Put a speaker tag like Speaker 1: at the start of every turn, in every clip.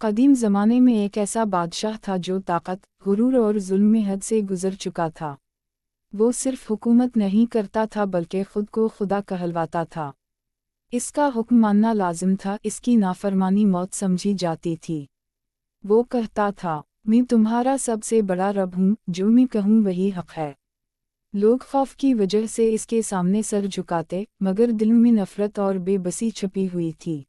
Speaker 1: कदीम ज़माने में एक ऐसा बादशाह था जो ताकत, गुरूर और जुल्म में हद से गुजर चुका था। वो सिर्फ हुकूमत नहीं करता था बल्कि खुद को खुदा कहलवाता था। इसका हुक्म मानना लाजिम था, इसकी नाफरमानी मौत समझी जाती थी। वो कहता था, मैं तुम्हारा सबसे बड़ा रब हूँ, जो मैं कहूँ वही हक है। लोग खौफ की वजह से इसके सामने सर झुकाते, मगर दिल में नफरत और बेबसी छुपी हुई थी।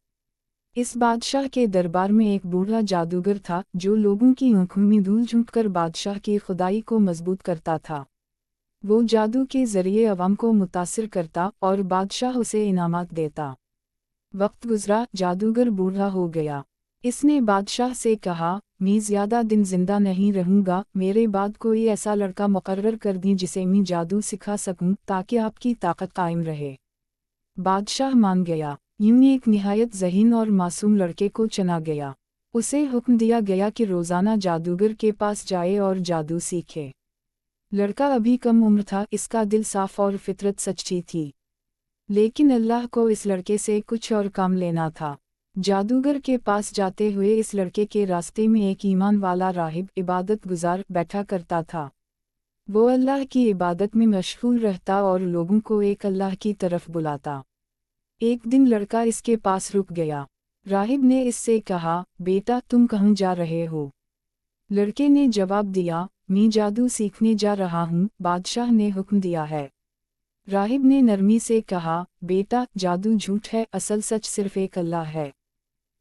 Speaker 1: इस बादशाह के दरबार में एक बूढ़ा जादूगर था जो लोगों की आंखों में धूल झोंककर बादशाह की खुदाई को मजबूत करता था। वो जादू के जरिए अवाम को मुतासिर करता और बादशाह उसे इनामात देता। वक्त गुजरा, जादूगर बूढ़ा हो गया। इसने बादशाह से कहा, मैं ज़्यादा दिन जिंदा नहीं रहूँगा, मेरे बाद कोई ऐसा लड़का मुकर्रर कर दी जिसे मैं जादू सिखा सकूँ ताकि आपकी ताकत कायम रहे। बादशाह मान गया। यूं एक निहायत ज़हीन और मासूम लड़के को चुना गया। उसे हुक्म दिया गया कि रोज़ाना जादूगर के पास जाए और जादू सीखे। लड़का अभी कम उम्र था, इसका दिल साफ और फितरत सच्ची थी। लेकिन अल्लाह को इस लड़के से कुछ और काम लेना था। जादूगर के पास जाते हुए इस लड़के के रास्ते में एक ईमान वाला राहिब इबादत गुजार बैठा करता था। वो अल्लाह की इबादत में मशगूल रहता और लोगों को एक अल्लाह की तरफ बुलाता। एक दिन लड़का इसके पास रुक गया। राहिब ने इससे कहा, बेटा तुम कहाँ जा रहे हो? लड़के ने जवाब दिया, मैं जादू सीखने जा रहा हूँ, बादशाह ने हुक्म दिया है। राहिब ने नरमी से कहा, बेटा जादू झूठ है, असल सच सिर्फ एक अल्लाह है।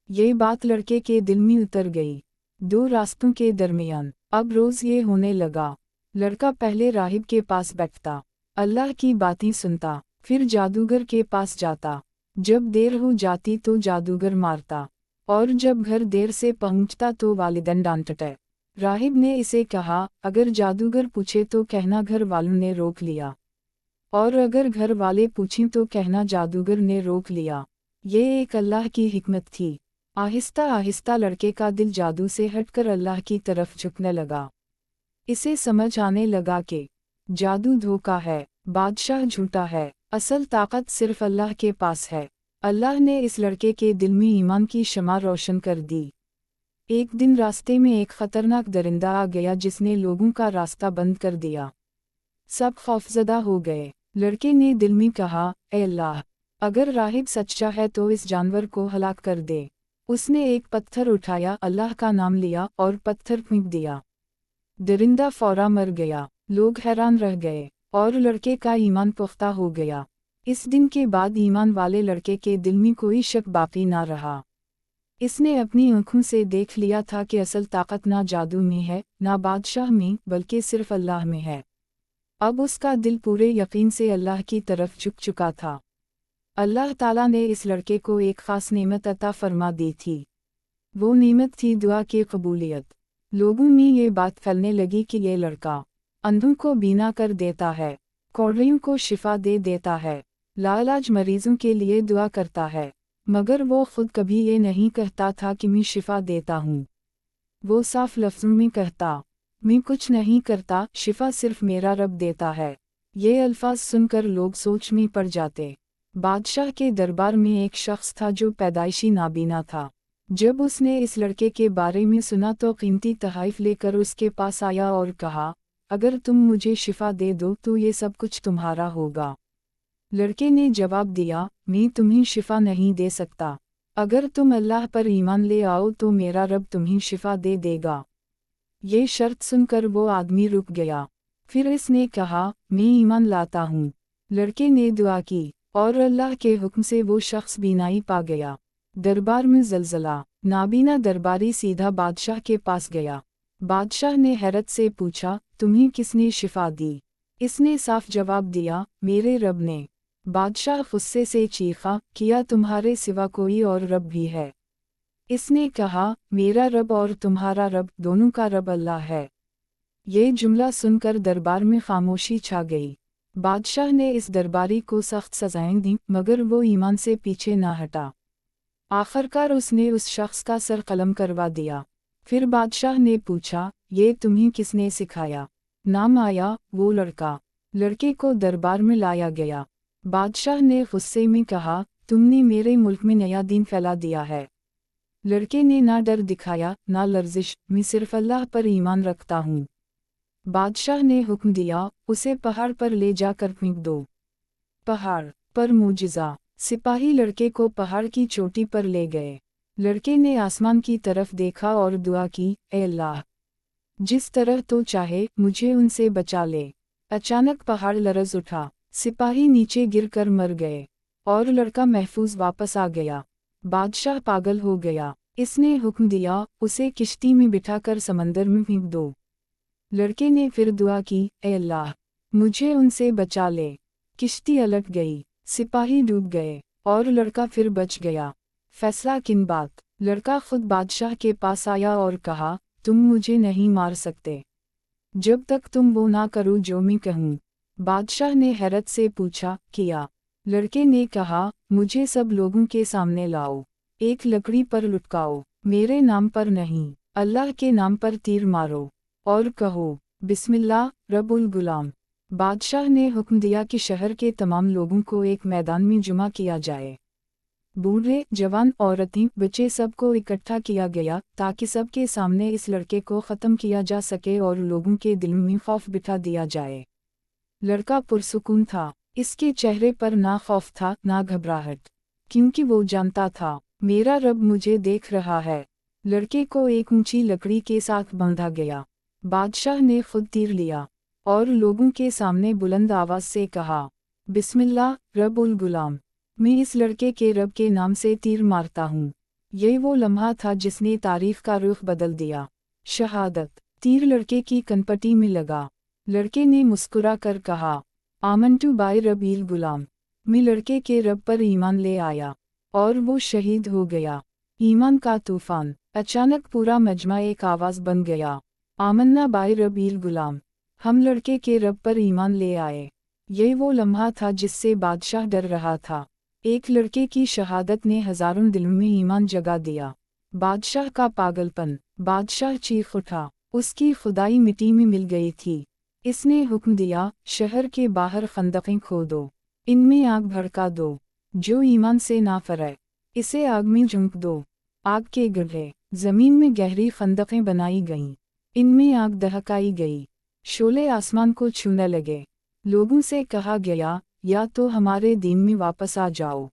Speaker 1: ये बात लड़के के दिल में उतर गई। दो रास्तों के दरमियान अब रोज़ ये होने लगा। लड़का पहले राहिब के पास बैठता, अल्लाह की बातें सुनता, फिर जादूगर के पास जाता। जब देर हो जाती तो जादूगर मारता, और जब घर देर से पहुंचता तो वालिदैन डांटते। राहिब ने इसे कहा, अगर जादूगर पूछे तो कहना घर वालों ने रोक लिया, और अगर घर वाले पूछें तो कहना जादूगर ने रोक लिया। ये एक अल्लाह की हिकमत थी। आहिस्ता आहिस्ता लड़के का दिल जादू से हटकर अल्लाह की तरफ झुकने लगा। इसे समझ आने लगा कि जादू धोखा है, बादशाह झूठा है, असल ताकत सिर्फ अल्लाह के पास है। अल्लाह ने इस लड़के के दिल में ईमान की शमा रोशन कर दी। एक दिन रास्ते में एक खतरनाक दरिंदा आ गया जिसने लोगों का रास्ता बंद कर दिया। सब खौफजदा हो गए। लड़के ने दिल में कहा, ए अल्लाह, अगर राहिब सच्चा है तो इस जानवर को हलाक कर दे। उसने एक पत्थर उठाया, अल्लाह का नाम लिया और पत्थर फेंक दिया। दरिंदा फौरा मर गया। लोग हैरान रह गए और लड़के का ईमान पुख्ता हो गया। इस दिन के बाद ईमान वाले लड़के के दिल में कोई शक बाकी ना रहा। इसने अपनी आँखों से देख लिया था कि असल ताकत ना जादू में है, ना बादशाह में, बल्कि सिर्फ अल्लाह में है। अब उसका दिल पूरे यकीन से अल्लाह की तरफ झुक चुका था। अल्लाह ताला ने इस लड़के को एक ख़ास नेमत अता फरमा दी थी। वो नेमत थी दुआ की कबूलियत। लोगों में ये बात फैलने लगी कि ये लड़का अंधों को बीना कर देता है, कोढ़ियों को शिफा दे देता है, लाइलाज मरीजों के लिए दुआ करता है, मगर वो खुद कभी ये नहीं कहता था कि मैं शिफा देता हूँ। वो साफ लफ्ज़ों में कहता, मैं कुछ नहीं करता, शिफा सिर्फ मेरा रब देता है। ये अल्फाज सुनकर लोग सोच में पड़ जाते। बादशाह के दरबार में एक शख्स था जो पैदाइशी नाबीना था। जब उसने इस लड़के के बारे में सुना तो कीमती तोहफ़े लेकर उसके पास आया और कहा, अगर तुम मुझे शिफा दे दो तो ये सब कुछ तुम्हारा होगा। लड़के ने जवाब दिया, मैं तुम्हें शिफा नहीं दे सकता। अगर तुम अल्लाह पर ईमान ले आओ तो मेरा रब तुम्हें शिफा दे देगा। ये शर्त सुनकर वो आदमी रुक गया। फिर इसने कहा, मैं ईमान लाता हूँ। लड़के ने दुआ की और अल्लाह के हुक्म से वो शख्स बीनाई पा गया। दरबार में ज़लज़ला। नाबीना दरबारी सीधा बादशाह के पास गया। बादशाह ने हैरत से पूछा, तुम्हें किसने शिफा दी? इसने साफ जवाब दिया, मेरे रब ने। बादशाह गुस्से से चीखा, किया तुम्हारे सिवा कोई और रब भी है? इसने कहा, मेरा रब और तुम्हारा रब, दोनों का रब अल्लाह है। ये जुमला सुनकर दरबार में खामोशी छा गई। बादशाह ने इस दरबारी को सख्त सजाएं दी, मगर वो ईमान से पीछे ना हटा। आखिरकार उसने उस शख्स का सर कलम करवा दिया। फिर बादशाह ने पूछा, ये तुम्हें किसने सिखाया? नाम आया वो लड़का। लड़के को दरबार में लाया गया। बादशाह ने गुस्से में कहा, तुमने मेरे मुल्क में नया दीन फैला दिया है। लड़के ने ना डर दिखाया ना लर्जिश, मैं सिर्फ अल्लाह पर ईमान रखता हूँ। बादशाह ने हुक्म दिया, उसे पहाड़ पर ले जाकर फेंक दो। पहाड़ पर मुजिज़ा, सिपाही लड़के को पहाड़ की चोटी पर ले गए। लड़के ने आसमान की तरफ देखा और दुआ की, ए अल्लाह, जिस तरह तो चाहे मुझे उनसे बचा ले। अचानक पहाड़ लरज़ उठा, सिपाही नीचे गिरकर मर गए और लड़का महफूज वापस आ गया। बादशाह पागल हो गया। इसने हुक्म दिया, उसे किश्ती में बिठाकर समंदर में फेंक दो। लड़के ने फिर दुआ की, ए अल्लाह, मुझे उनसे बचा ले। किश्ती अलट गई, सिपाही डूब गए और लड़का फिर बच गया। फैसला किन बात? लड़का खुद बादशाह के पास आया और कहा, तुम मुझे नहीं मार सकते जब तक तुम वो ना करो जो मैं कहूँ। बादशाह ने हैरत से पूछा, किया? लड़के ने कहा, मुझे सब लोगों के सामने लाओ, एक लकड़ी पर लुटकाओ, मेरे नाम पर नहीं, अल्लाह के नाम पर तीर मारो और कहो, बिस्मिल्लाह रब्बुल गुलाम। बादशाह ने हुक्म दिया कि शहर के तमाम लोगों को एक मैदान में जमा किया जाए। बूढ़े, जवान, औरतें, बच्चे सबको इकट्ठा किया गया ताकि सबके सामने इस लड़के को ख़त्म किया जा सके और लोगों के दिल में खौफ बिठा दिया जाए। लड़का पुरसुकून था, इसके चेहरे पर ना खौफ था ना घबराहट, क्योंकि वो जानता था, मेरा रब मुझे देख रहा है। लड़के को एक ऊंची लकड़ी के साथ बांधा गया। बादशाह ने खुद तीर लिया और लोगों के सामने बुलंद आवाज़ से कहा, बिस्मिल्लाह रब्बुल गुलाम, मैं इस लड़के के रब के नाम से तीर मारता हूँ। ये वो लम्हा था जिसने तारीख का रुख बदल दिया। शहादत। तीर लड़के की कनपटी में लगा। लड़के ने मुस्कुरा कर कहा, आमनतु बाय रब्बिल गुलाम, मैं लड़के के रब पर ईमान ले आया और वो शहीद हो गया। ईमान का तूफान। अचानक पूरा मजमा एक आवाज़ बन गया, आमन्ना बाय रब्बिल गुलाम, हम लड़के के रब पर ईमान ले आए। ये वो लम्हा था जिससे बादशाह डर रहा था। एक लड़के की शहादत ने हजारों दिलों में ईमान जगा दिया। बादशाह का पागलपन। बादशाह चीख उठा, उसकी खुदाई मिट्टी में मिल गई थी। इसने हुक्म दिया, शहर के बाहर खंदकें खोदो, इनमें आग भड़का दो, जो ईमान से ना फरे इसे आग में झोंक दो। आग के गड्ढे। जमीन में गहरी खंदकें बनाई गईं, इनमें आग दहकाई गई। शोले आसमान को छूने लगे। लोगों से कहा गया, या तो हमारे दीन में वापस आ जाओ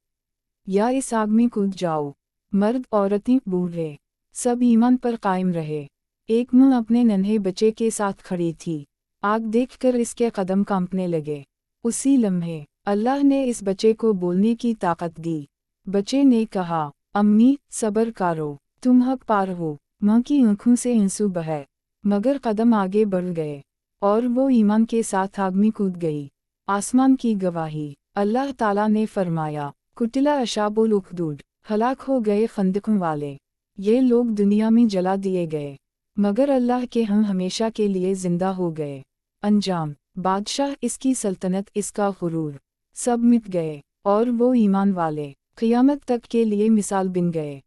Speaker 1: या इस आग में कूद जाओ। मर्द, औरतें, बूढ़े, सब ईमान पर कायम रहे। एक माँ अपने नन्हे बच्चे के साथ खड़ी थी। आग देखकर इसके कदम कांपने लगे। उसी लम्हे अल्लाह ने इस बच्चे को बोलने की ताकत दी। बच्चे ने कहा, अम्मी सब्र करो, तुम हक पार हो। माँ की आंखों से आंसू बहे, मगर कदम आगे बढ़ गए और वो ईमान के साथ आग में कूद गई। आसमान की गवाही। अल्लाह ताला ने फरमाया, कुटिला अशाबुल उखदूद, हलाक हो गए खंदकों वाले। ये लोग दुनिया में जला दिए गए, मगर अल्लाह के हम हमेशा के लिए जिंदा हो गए। अंजाम। बादशाह, इसकी सल्तनत, इसका गुरूर, सब मिट गए और वो ईमान वाले क़ियामत तक के लिए मिसाल बन गए।